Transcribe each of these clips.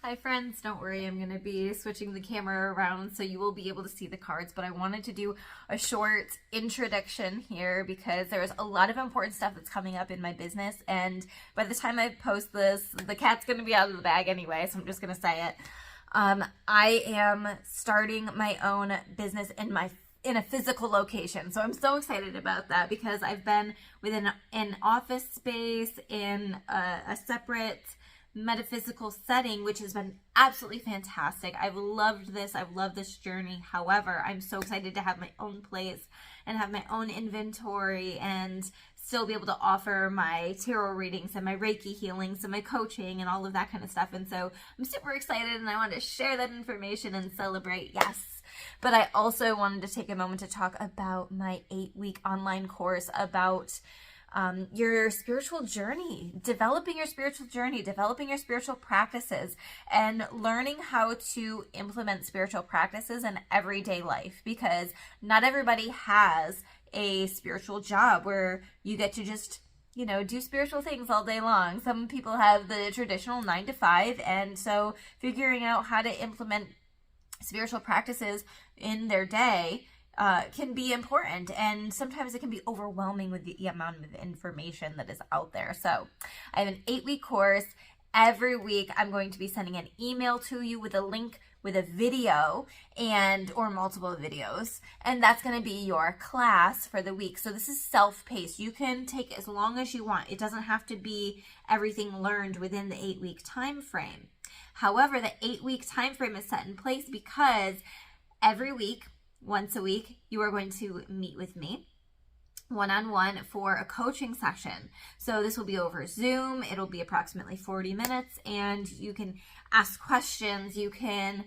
Hi friends, don't worry, I'm going to be switching the camera around so you will be able to see the cards, but I wanted to do a short introduction here because there's a lot of important stuff that's coming up in my business, and by the time I post this, the cat's going to be out of the bag anyway, so I'm just going to say it. I am starting my own business in a physical location. So I'm so excited about that because I've been within an office space in a separate metaphysical setting, which has been absolutely fantastic. I've loved this. I've loved this journey. However, I'm so excited to have my own place and have my own inventory and still be able to offer my tarot readings and my Reiki healings and my coaching and all of that kind of stuff. And so I'm super excited and I want to share that information and celebrate. Yes. But I also wanted to take a moment to talk about my 8-week online course about your spiritual journey, developing your spiritual journey, developing your spiritual practices, and learning how to implement spiritual practices in everyday life, because not everybody has a spiritual job where you get to just, do spiritual things all day long. Some people have the traditional 9 to 5, and so figuring out how to implement spiritual practices in their day can be important, and sometimes it can be overwhelming with the amount of information that is out there. So I have an 8-week course. Every week I'm going to be sending an email to you with a link with a video or multiple videos, and that's going to be your class for the week. So this is self-paced. You can take as long as you want. It doesn't have to be everything learned within the 8-week time frame. However, the 8-week time frame is set in place because every week, once a week, you are going to meet with me one-on-one for a coaching session. So this will be over Zoom. It'll be approximately 40 minutes, and you can ask questions. You can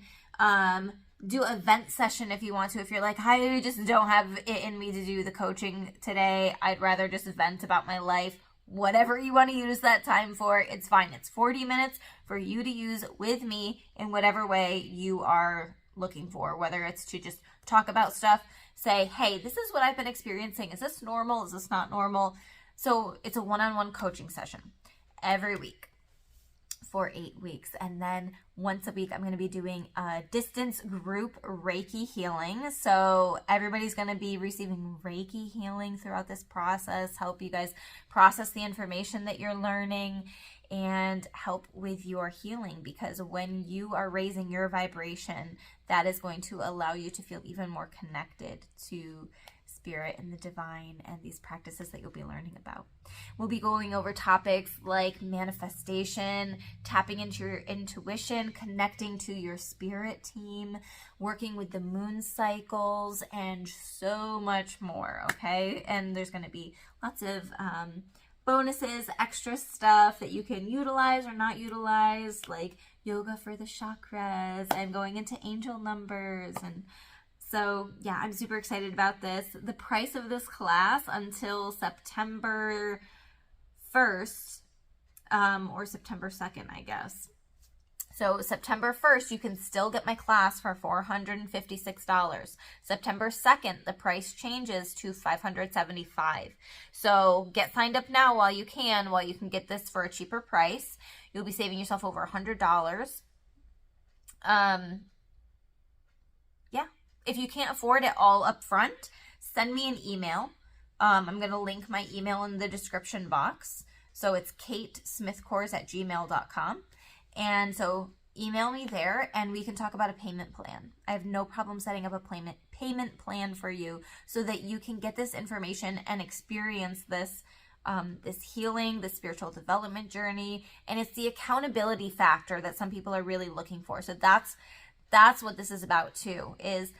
do an event session if you want to. If you're like, I just don't have it in me to do the coaching today, I'd rather just vent about my life. Whatever you want to use that time for, it's fine. It's 40 minutes for you to use with me in whatever way you are looking for, whether it's to just talk about stuff, say, hey, this is what I've been experiencing. Is this normal? Is this not normal? So it's a one-on-one coaching session every week for 8 weeks. And then once a week, I'm going to be doing a distance group Reiki healing. So everybody's going to be receiving Reiki healing throughout this process, help you guys process the information that you're learning and help with your healing, because when you are raising your vibration, that is going to allow you to feel even more connected to spirit and the divine and these practices that you'll be learning about. We'll be going over topics like manifestation, tapping into your intuition, connecting to your spirit team, working with the moon cycles, and so much more, okay? And there's going to be lots of bonuses, extra stuff that you can utilize or not utilize, like yoga for the chakras and going into angel numbers. And so, yeah, I'm super excited about this. The price of this class until September 1st, or September 2nd, I guess. So September 1st, you can still get my class for $456. September 2nd, the price changes to $575. So get signed up now while you can get this for a cheaper price. You'll be saving yourself over $100. Yeah. If you can't afford it all up front, send me an email. I'm going to link my email in the description box. So it's katesmithkors@gmail.com. And so email me there and we can talk about a payment plan. I have no problem setting up a payment plan for you so that you can get this information and experience this healing, the spiritual development journey. And it's the accountability factor that some people are really looking for. So that's what this is about too, is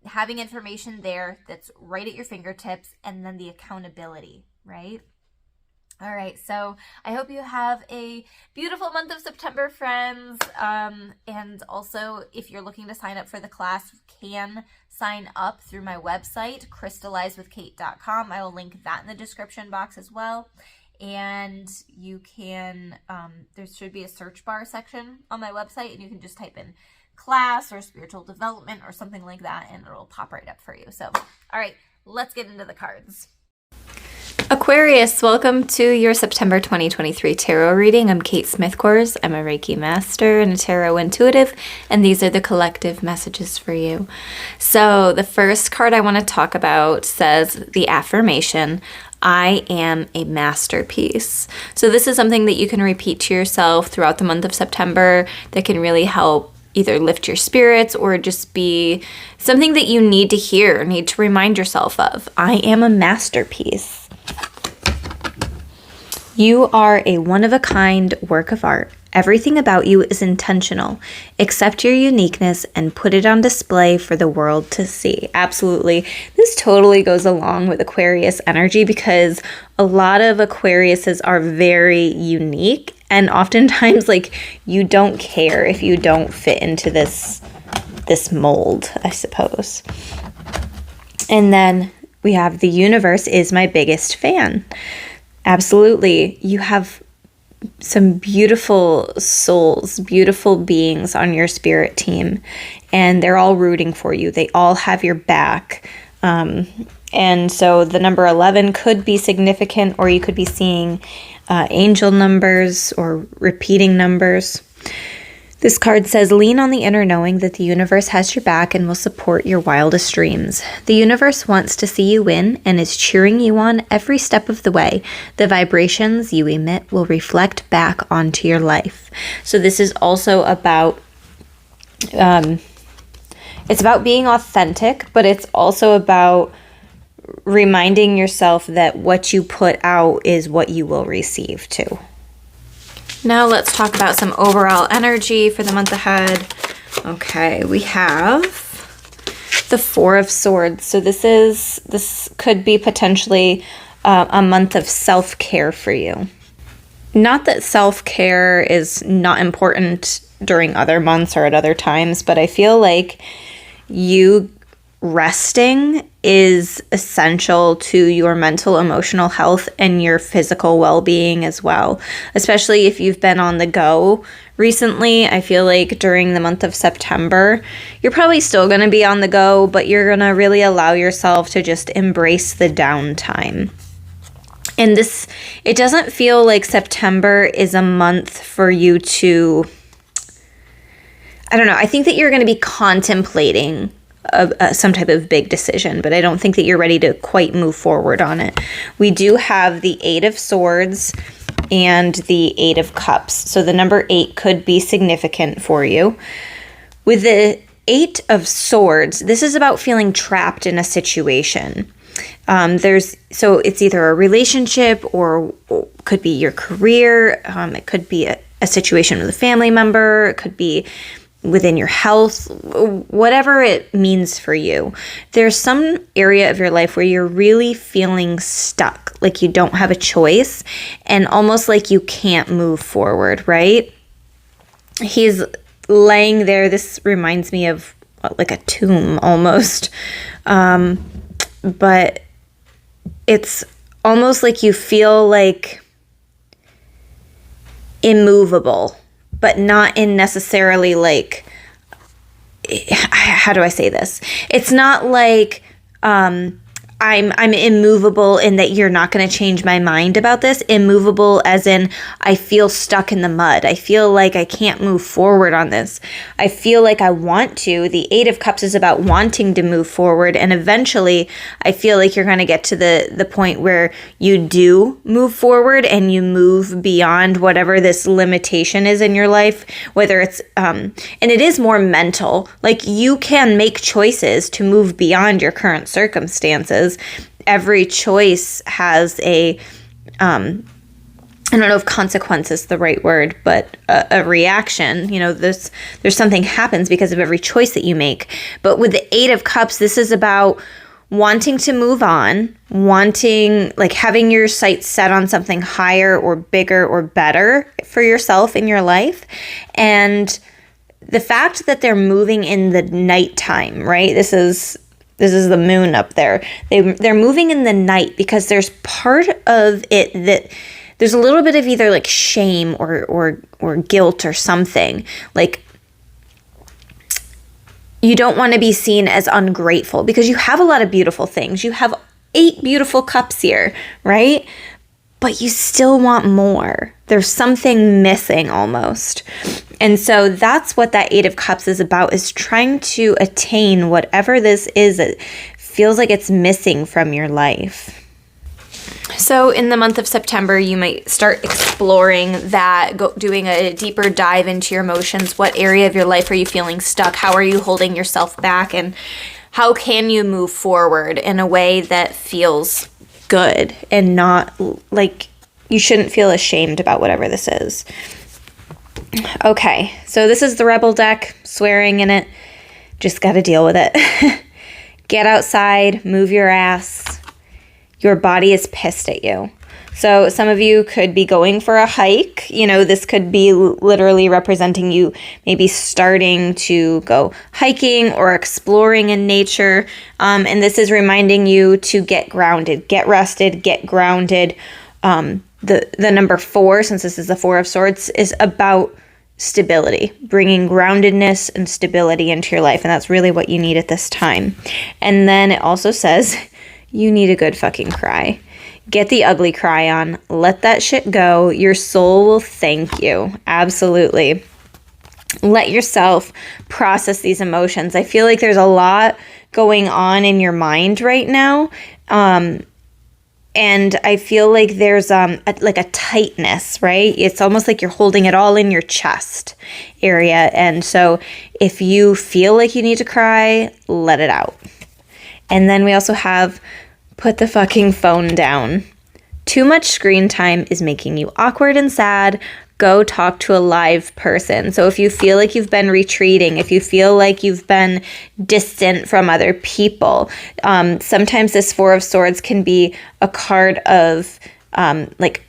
having information there that's right at your fingertips, and then the accountability, right? All right, so I hope you have a beautiful month of September, friends. And also, if you're looking to sign up for the class, you can sign up through my website, crystallizewithkate.com. I will link that in the description box as well. And you can, there should be a search bar section on my website, and you can just type in class or spiritual development or something like that, and it'll pop right up for you. So, all right, let's get into the cards. Aquarius, welcome to your September 2023 tarot reading. I'm Kate Smithcourse. I'm a Reiki master and a tarot intuitive, and these are the collective messages for you. So the first card I want to talk about says the affirmation, I am a masterpiece. So this is something that you can repeat to yourself throughout the month of September that can really help either lift your spirits or just be something that you need to hear, need to remind yourself of. I am a masterpiece. You are a one-of-a-kind work of art. Everything about you is intentional. Accept your uniqueness and put it on display for the world to see. Absolutely. This totally goes along with Aquarius energy because a lot of Aquariuses are very unique, and oftentimes you don't care if you don't fit into this mold, I suppose. And then we have the universe is my biggest fan. Absolutely. You have some beautiful souls, beautiful beings on your spirit team, and they're all rooting for you. They all have your back. And so the number 11 could be significant, or you could be seeing angel numbers or repeating numbers. This card says, lean on the inner knowing that the universe has your back and will support your wildest dreams. The universe wants to see you win and is cheering you on every step of the way. The vibrations you emit will reflect back onto your life. So this is also about, it's about being authentic, but it's also about reminding yourself that what you put out is what you will receive too. Now let's talk about some overall energy for the month ahead. Okay, we have the Four of Swords. So this could be potentially a month of self-care for you. Not that self-care is not important during other months or at other times, but I feel like you resting is essential to your mental, emotional health and your physical well-being as well. Especially if you've been on the go recently. I feel like during the month of September, you're probably still going to be on the go, but you're going to really allow yourself to just embrace the downtime. And it doesn't feel like September is a month for you to, I don't know, I think that you're going to be contemplating some type of big decision, but I don't think that you're ready to quite move forward on it. We do have the Eight of Swords and the Eight of Cups. So the number 8 could be significant for you. With the Eight of Swords, this is about feeling trapped in a situation. So it's either a relationship or could be your career. It could be a situation with a family member. It could be within your health, whatever it means for you. There's some area of your life where you're really feeling stuck, like you don't have a choice and almost like you can't move forward, right? He's laying there. This reminds me of like a tomb almost. But it's almost like you feel like immovable, but not in necessarily like, how do I say this? It's not like I'm immovable in that you're not going to change my mind about this. Immovable as in I feel stuck in the mud. I feel like I can't move forward on this. I feel like I want to. The Eight of Cups is about wanting to move forward, and eventually I feel like you're going to get to the point where you do move forward and you move beyond whatever this limitation is in your life, whether it's and it is more mental. Like you can make choices to move beyond your current circumstances. Every choice has a I don't know if consequence is the right word, but a reaction. You know, there's something happens because of every choice that you make. But with the Eight of Cups, this is about wanting to move on, wanting, like having your sights set on something higher or bigger or better for yourself in your life. And the fact that they're moving in the nighttime, right? This is the moon up there. They're moving in the night because there's part of it that there's a little bit of either like shame or guilt or something. Like you don't want to be seen as ungrateful because you have a lot of beautiful things. You have 8 beautiful cups here, right? But you still want more. There's something missing almost. And so that's what that 8 of Cups is about, is trying to attain whatever this is that feels like it's missing from your life. So in the month of September, you might start exploring that, doing a deeper dive into your emotions. What area of your life are you feeling stuck? How are you holding yourself back? And how can you move forward in a way that feels good and not like you shouldn't feel ashamed about whatever this is. Okay, so this is the Rebel deck, swearing in it. Just got to deal with it. Get outside, move your ass. Your body is pissed at you. So some of you could be going for a hike. You know, this could be literally representing you maybe starting to go hiking or exploring in nature. And this is reminding you to get grounded, get rested, get grounded. The number 4, since this is the 4 of Swords, is about stability, bringing groundedness and stability into your life. And that's really what you need at this time. And then it also says you need a good fucking cry. Get the ugly cry on. Let that shit go. Your soul will thank you. Absolutely. Let yourself process these emotions. I feel like there's a lot going on in your mind right now. And I feel like there's a tightness, right? It's almost like you're holding it all in your chest area. And so if you feel like you need to cry, let it out. And then we also have put the fucking phone down. Too much screen time is making you awkward and sad. Go talk to a live person. So if you feel like you've been retreating, if you feel like you've been distant from other people, sometimes this 4 of Swords can be a card of like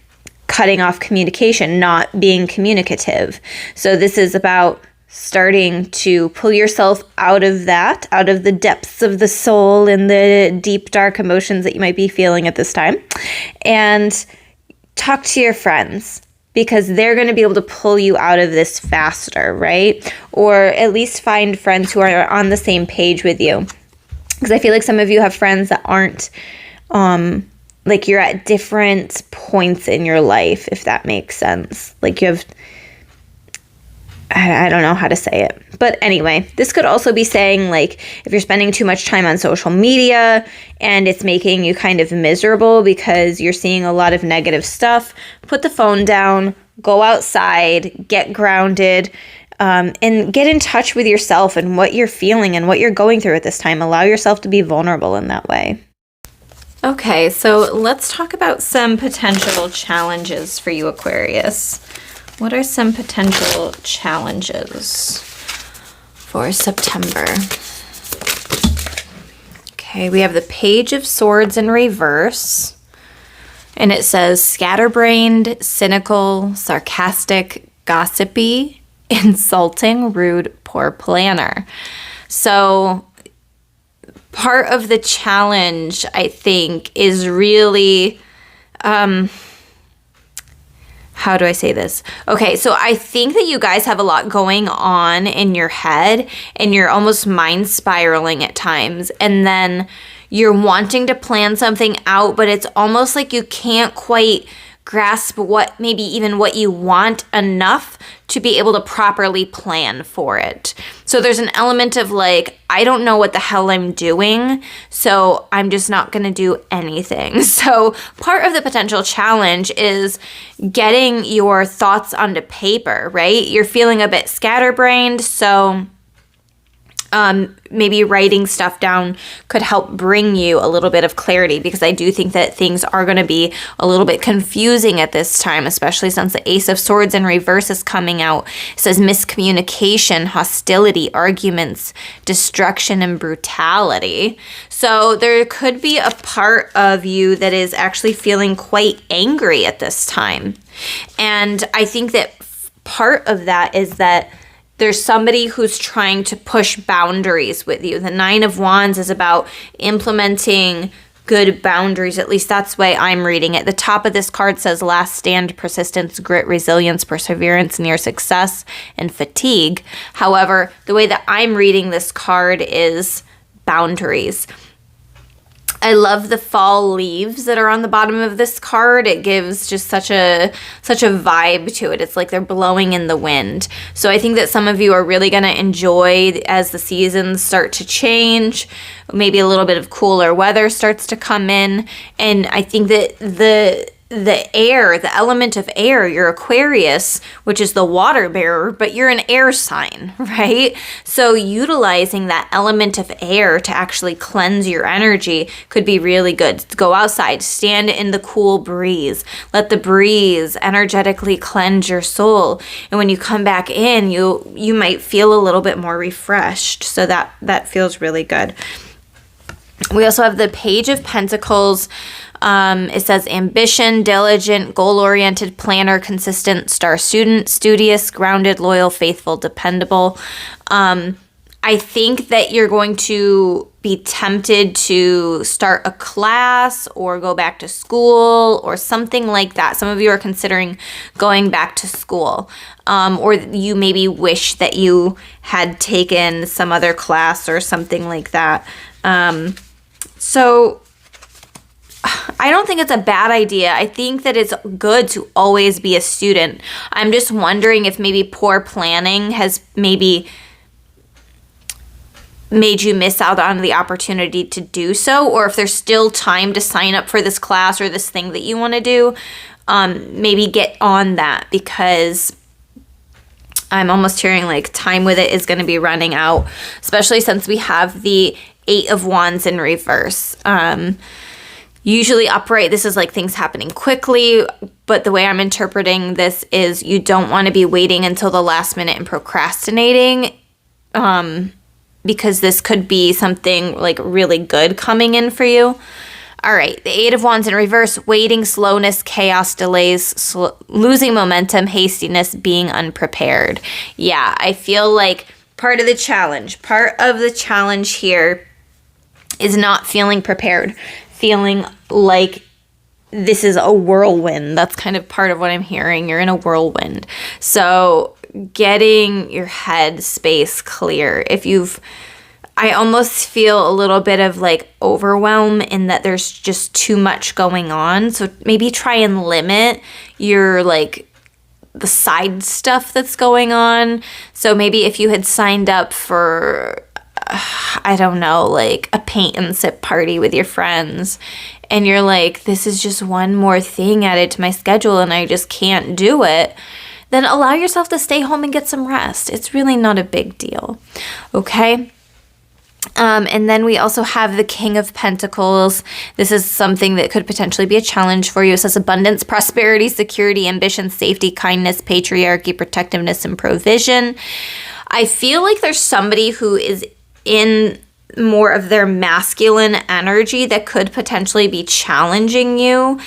cutting off communication, not being communicative. So this is about starting to pull yourself out of that, out of the depths of the soul and the deep, dark emotions that you might be feeling at this time, and talk to your friends, because they're going to be able to pull you out of this faster, right? Or at least find friends who are on the same page with you. Because I feel like some of you have friends that aren't, like you're at different points in your life, if that makes sense. Like you have, I don't know how to say it. But anyway, this could also be saying, like, if you're spending too much time on social media and it's making you kind of miserable because you're seeing a lot of negative stuff, put the phone down, go outside, get grounded, and get in touch with yourself and what you're feeling and what you're going through at this time. Allow yourself to be vulnerable in that way. Okay, so let's talk about some potential challenges for you, Aquarius. What are some potential challenges for September? Okay, we have the Page of Swords in reverse. And it says scatterbrained, cynical, sarcastic, gossipy, insulting, rude, poor planner. So part of the challenge, I think, is really... how do I say this? Okay, so I think that you guys have a lot going on in your head and you're almost mind spiraling at times. And then you're wanting to plan something out, but it's almost like you can't quite grasp what, maybe even what you want enough to be able to properly plan for it. So there's an element of like, I don't know what the hell I'm doing, so I'm just not going to do anything. So part of the potential challenge is getting your thoughts onto paper, right? You're feeling a bit scatterbrained, so maybe writing stuff down could help bring you a little bit of clarity, because I do think that things are going to be a little bit confusing at this time, especially since the Ace of Swords in reverse is coming out. It says miscommunication, hostility, arguments, destruction, and brutality. So there could be a part of you that is actually feeling quite angry at this time. And I think that part of that is that there's somebody who's trying to push boundaries with you. The 9 of Wands is about implementing good boundaries. At least that's the way I'm reading it. The top of this card says last stand, persistence, grit, resilience, perseverance, near success, and fatigue. However, the way that I'm reading this card is boundaries. I love the fall leaves that are on the bottom of this card. It gives just such a vibe to it. It's like they're blowing in the wind. So I think that some of you are really going to enjoy as the seasons start to change. Maybe a little bit of cooler weather starts to come in. And I think that the air, the element of air, you're Aquarius, which is the water bearer, but you're an air sign, right? So utilizing that element of air to actually cleanse your energy could be really good. Go outside, stand in the cool breeze, let the breeze energetically cleanse your soul. And when you come back in, you might feel a little bit more refreshed. So that feels really good. We also have the Page of Pentacles. It says ambition, diligent, goal-oriented, planner, consistent, star student, studious, grounded, loyal, faithful, dependable. I think that you're going to be tempted to start a class or go back to school or something like that. Some of you are considering going back to school, or you maybe wish that you had taken some other class or something like that. So I don't think it's a bad idea. I think that it's good to always be a student. I'm just wondering if maybe poor planning has maybe made you miss out on the opportunity to do so, or if there's still time to sign up for this class or this thing that you want to do, maybe get on that, because I'm almost hearing like time with it is going to be running out, especially since we have the 8 of Wands in reverse. Usually upright, this is like things happening quickly, but the way I'm interpreting this is you don't want to be waiting until the last minute and procrastinating, because this could be something like really good coming in for you. All right, the 8 of Wands in reverse, waiting, slowness, chaos, delays, losing momentum, hastiness, being unprepared. Yeah, I feel like part of the challenge here is not feeling prepared. Feeling like this is a whirlwind. That's kind of part of what I'm hearing. You're in a whirlwind. So getting your head space clear. I almost feel a little bit of like overwhelm in that there's just too much going on. So maybe try and limit your like the side stuff that's going on. So maybe if you had signed up for I don't know, like a paint and sip party with your friends, and you're like, this is just one more thing added to my schedule and I just can't do it, then allow yourself to stay home and get some rest. It's really not a big deal. Okay? And then we also have the King of Pentacles. This is something that could potentially be a challenge for you. It says abundance, prosperity, security, ambition, safety, kindness, patriarchy, protectiveness, and provision. I feel like there's somebody who is in more of their masculine energy that could potentially be challenging you.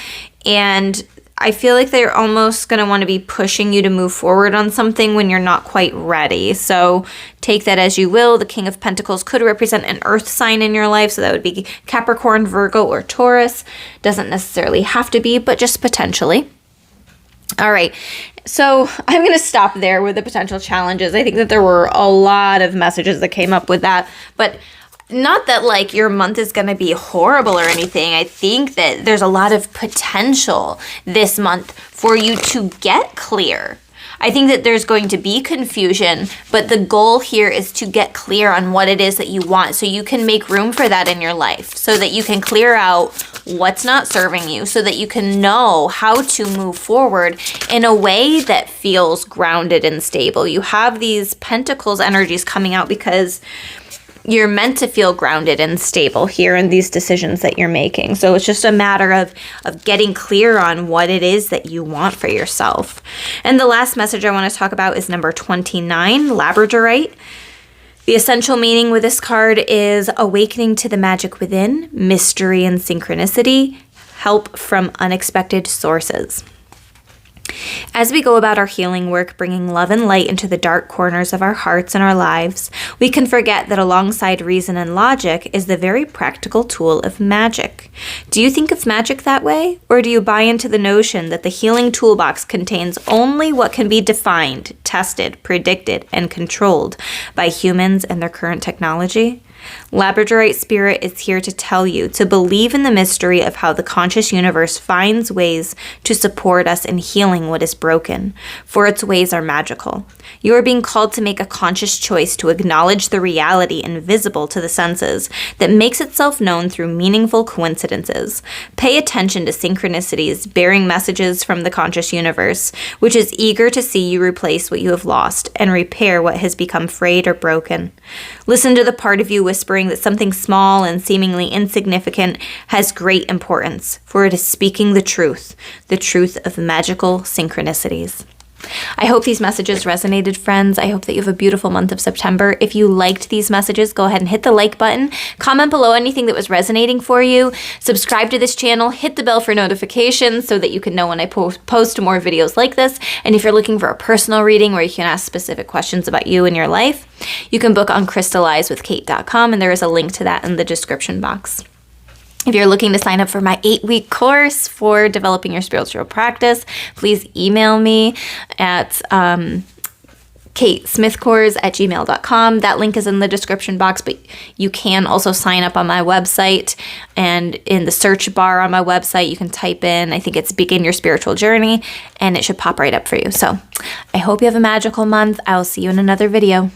And I feel like they're almost going to want to be pushing you to move forward on something when you're not quite ready. So take that as you will. The King of Pentacles could represent an earth sign in your life. So that would be Capricorn, Virgo, or Taurus. Doesn't necessarily have to be, but just potentially. All right. So I'm going to stop there with the potential challenges. I think that there were a lot of messages that came up with that, but not that like your month is going to be horrible or anything. I think that there's a lot of potential this month for you to get clear. I think that there's going to be confusion, but the goal here is to get clear on what it is that you want so you can make room for that in your life, so that you can clear out what's not serving you, so that you can know how to move forward in a way that feels grounded and stable. You have these Pentacles energies coming out because you're meant to feel grounded and stable here in these decisions that you're making. So it's just a matter of getting clear on what it is that you want for yourself. And the last message I want to talk about is number 29, Labradorite. The essential meaning with this card is awakening to the magic within, mystery and synchronicity, help from unexpected sources. As we go about our healing work, bringing love and light into the dark corners of our hearts and our lives, we can forget that alongside reason and logic is the very practical tool of magic. Do you think of magic that way? Or do you buy into the notion that the healing toolbox contains only what can be defined, tested, predicted, and controlled by humans and their current technology? Labradorite Spirit is here to tell you to believe in the mystery of how the conscious universe finds ways to support us in healing what is broken, for its ways are magical. You are being called to make a conscious choice to acknowledge the reality invisible to the senses that makes itself known through meaningful coincidences. Pay attention to synchronicities bearing messages from the conscious universe, which is eager to see you replace what you have lost and repair what has become frayed or broken. Listen to the part of you whispering that something small and seemingly insignificant has great importance, for it is speaking the truth of magical synchronicities. I hope these messages resonated, friends. I hope that you have a beautiful month of September. If you liked these messages, go ahead and hit the like button. Comment below anything that was resonating for you. Subscribe to this channel. Hit the bell for notifications so that you can know when I post more videos like this. And if you're looking for a personal reading where you can ask specific questions about you and your life, you can book on crystallizewithkate.com, and there is a link to that in the description box. If you're looking to sign up for my 8-week course for developing your spiritual practice, please email me at katesmithcourse@gmail.com. That link is in the description box, but you can also sign up on my website, and in the search bar on my website, you can type in, I think it's Begin Your Spiritual Journey, and it should pop right up for you. So I hope you have a magical month. I will see you in another video.